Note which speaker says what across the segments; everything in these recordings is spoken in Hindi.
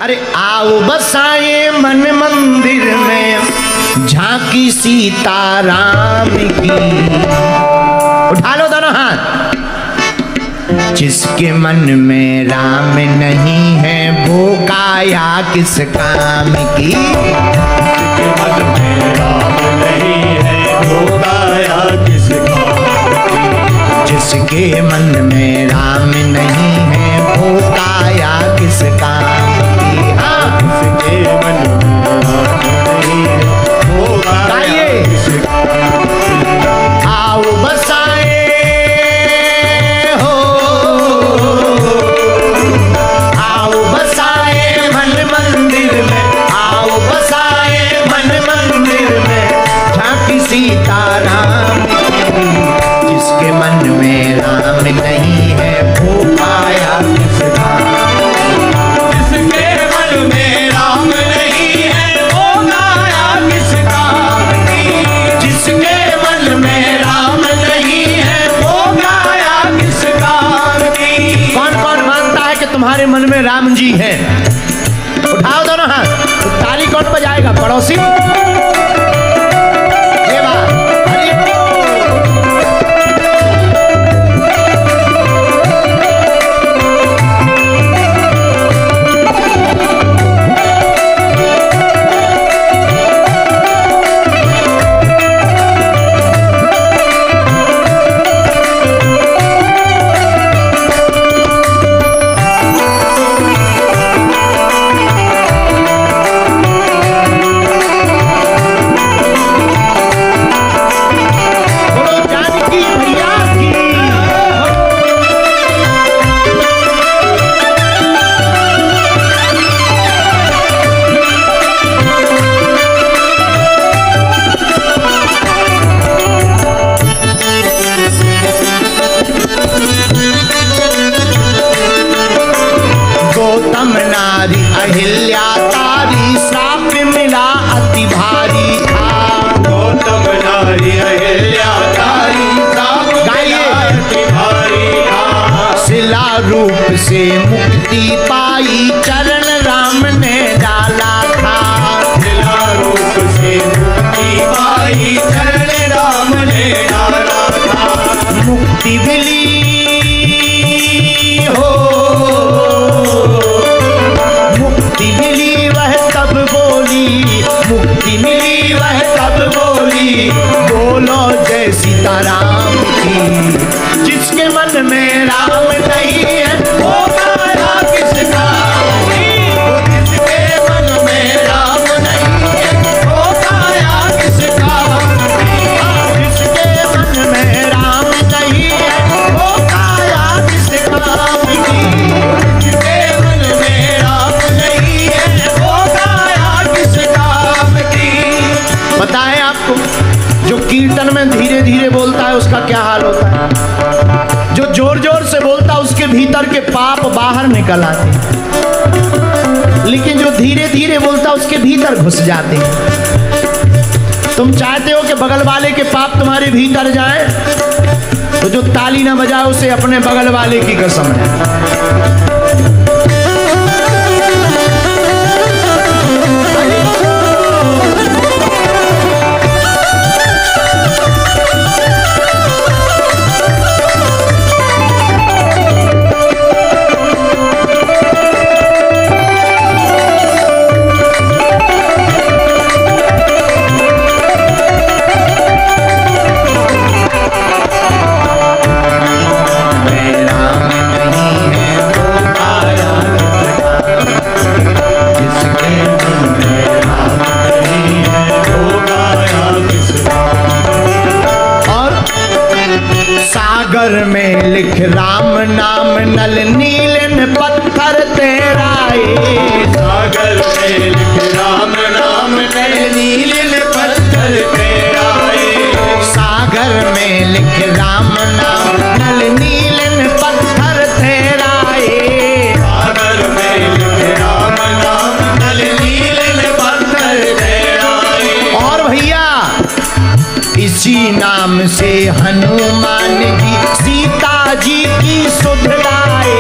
Speaker 1: अरे आओ बसाए मन मंदिर में झांकी सीताराम की। उठा लो दोनों हाथ। जिसके मन में राम नहीं है वो काया किस काम की।
Speaker 2: जिसके मन में राम नहीं है वो काया किस काम की।
Speaker 1: जिसके मन में राम नहीं है वो काया किस काम की। हाँ,
Speaker 2: जिसके मन में राम नहीं है वो काया किस काम की।
Speaker 1: आओ बसाए हो, आओ बसाए मन मंदिर में, आओ बसाए मन मंदिर में झांकी सीताराम की। जिसके मन में राम नहीं है वो काया किस काम।
Speaker 2: जिसके मन में राम नहीं है वो काया किस काम की।
Speaker 1: जिसके मन में राम नहीं है वो
Speaker 2: काया किस काम की।
Speaker 1: कौन कौन मानता है कि तुम्हारे मन में राम जी हैं? उठाओ दोनों हाथ। तो ताली कौन बजाएगा? पड़ोसी। ये बात। हरि बोल। बोलो जानकी मैया की। गौतम नारी अहिल्या तारी श्राप मिला अति भारी था।
Speaker 2: गौतम नारी अहिल्या तारी साप
Speaker 1: गाइए।
Speaker 2: अति भारी था।
Speaker 1: शिला रूप से मुक्ति पाई चरण राम ने डाला था।
Speaker 2: शिला रूप से मुक्ति पाई चरण राम ने डाला था।
Speaker 1: मुक्ति मिली हो, मुक्ति मिली वह तब बोली, मुक्ति मिली वह तब बोली, बोलो जय सीताराम की। जिसके मन में राम नहीं है वो काया किस काम की। जिसके मन में राम नहीं है वो काया किस काम की। जिसके मन में राम नहीं है वो काया किस काम की। जिसके मन में राम नहीं है वो काया किस काम की। पता है आपको, जो कीर्तन में धीरे धीरे बोलता है उसका क्या हाल होता है? जो जोर जोर से बोलता है उसके भीतर के पाप बाहर निकल आते हैं, लेकिन जो धीरे धीरे बोलता है उसके भीतर घुस जाते हैं। तुम चाहते हो कि बगल वाले के पाप तुम्हारे भीतर जाए, तो जो ताली ना बजाए उसे अपने बगल वाले की कसम है। सागर में लिख राम नाम नल नीलन पत्थर तेराए।
Speaker 2: सागर में लिख राम नाम नल नीलन पत्थर तेराए।
Speaker 1: सागर में लिख राम नाम नल नीलन पत्थर तेराए।
Speaker 2: सागर में लिख राम नाम नल नीलन पत्थर तेराए।
Speaker 1: और भैया इसी नाम से हनुमान जी सीता जी की सुध लाए।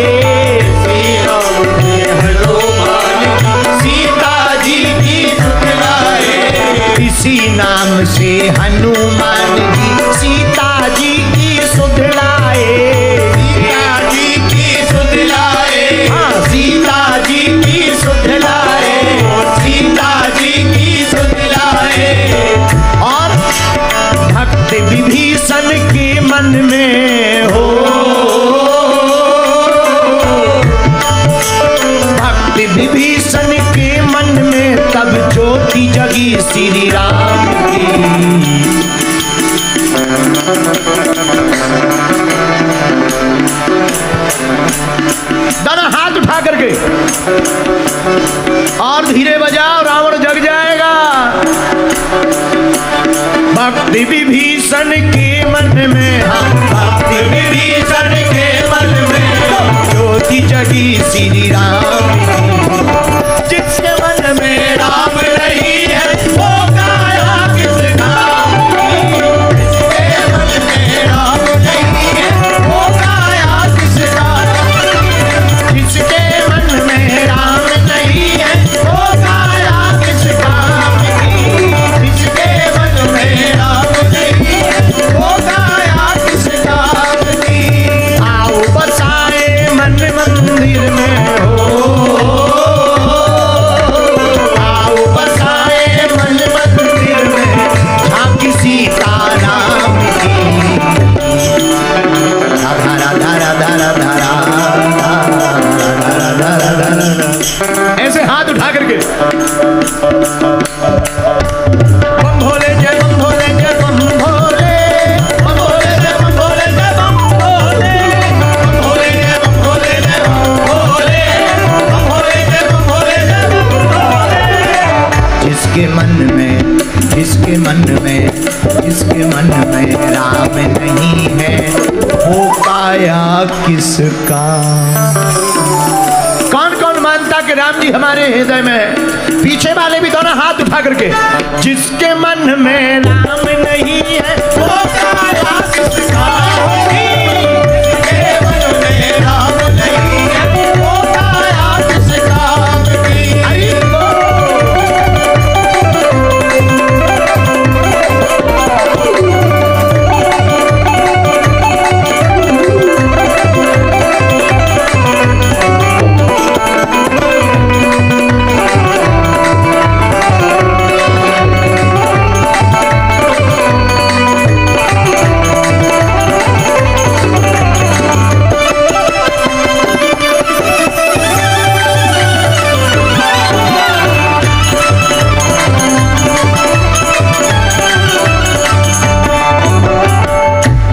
Speaker 2: श्री राम ने हनुमान की
Speaker 1: से हनुमान जी सीता जी की सुध लाए,
Speaker 2: सीता जी की सुध लाए,
Speaker 1: हाँ सीता जी की सुध लाए,
Speaker 2: सीता जी की सुध लाए।
Speaker 1: और भक्त विभीषण के मन में हो, भक्त विभीषण के मन में तब ज्योति जगी श्री राम की। दोनों हाथ उठा करके और धीरे बजाओ, रावण जग जाएगा। भक्ति विभीषण के मन में,
Speaker 2: भक्ति विभीषण के मन में
Speaker 1: ज्योति जगी श्री राम की। जिसके मन में
Speaker 2: राम नहीं है वो काया किस काम की। जिसके मन में राम नहीं है वो काया किस काम की।
Speaker 1: जिसके मन में राम नहीं है
Speaker 2: वो काया किस काम की। जिसके मन में राम नहीं है वो काया किस काम की।
Speaker 1: आओ बसाए मन मंदिर में हो, आओ बसाए मन मंदिर में झांकी सीता राम की। राधा राधा राधा राधा राधा राधा, ऐसे हाथ उठा करके बम भोले जय बम भोले जय बम भोले,
Speaker 2: बम भोले जय बम भोले जय बम भोले, बम भोले जय बम भोले जय बम भोले, बम भोले जय बम भोले जय बम भोले।
Speaker 1: जिसके मन में, जिसके मन में, जिसके मन में राम नहीं है वो काया किसका। कौन कौन मानता कि राम जी हमारे हृदय में है? पीछे वाले भी दोनों हाथ उठा करके। जिसके मन में राम नहीं है वो काया किसका।
Speaker 2: जिसके मन में राम नहीं है वो काया किस काम की।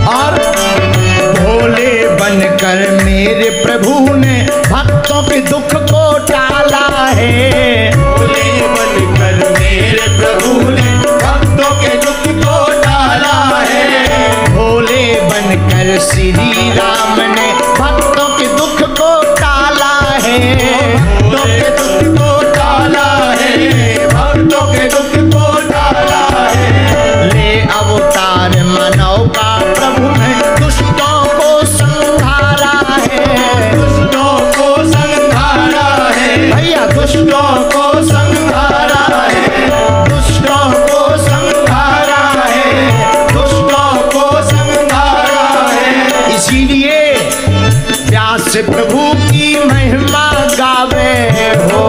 Speaker 1: और भोले बनकर मेरे प्रभु ने भक्तों के दुख को टाला है।
Speaker 2: भोले बनकर मेरे प्रभु ने भक्तों के दुख को टाला है।
Speaker 1: भोले बनकर श्री राम ने भक्तों के दुख को टाला है।
Speaker 2: भक्तों के दुख को टाला है। भक्तों के दुख को टाला है।
Speaker 1: ले अवतार मानव का प्रभु ने दुष्टों को संहारा है।
Speaker 2: दुष्टों को संहारा है।
Speaker 1: भैया दुष्टों को संहारा है, दुष्टों को संहारा है, दुष्टों को संहारा है। इसीलिए व्यास प्रभु की महिमा गावे हो,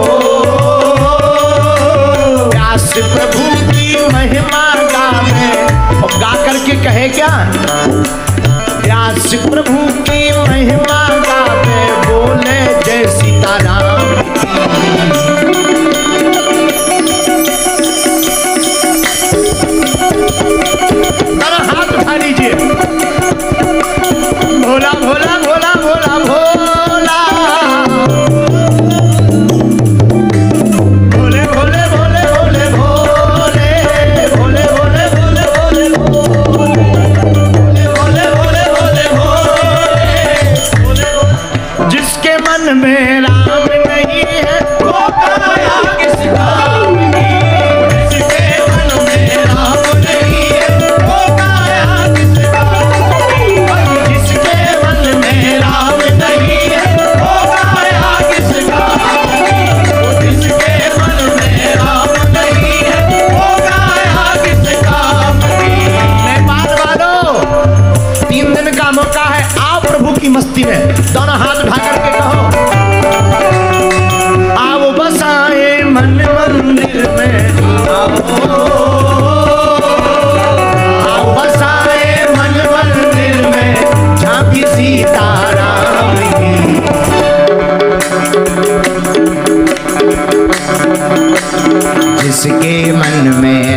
Speaker 1: व्यास प्रभु की महिमा गावे। और गा करके कहे क्या? व्यास प्रभु की महिमा गावे, बोले जय सीताराम की। जिसके मन में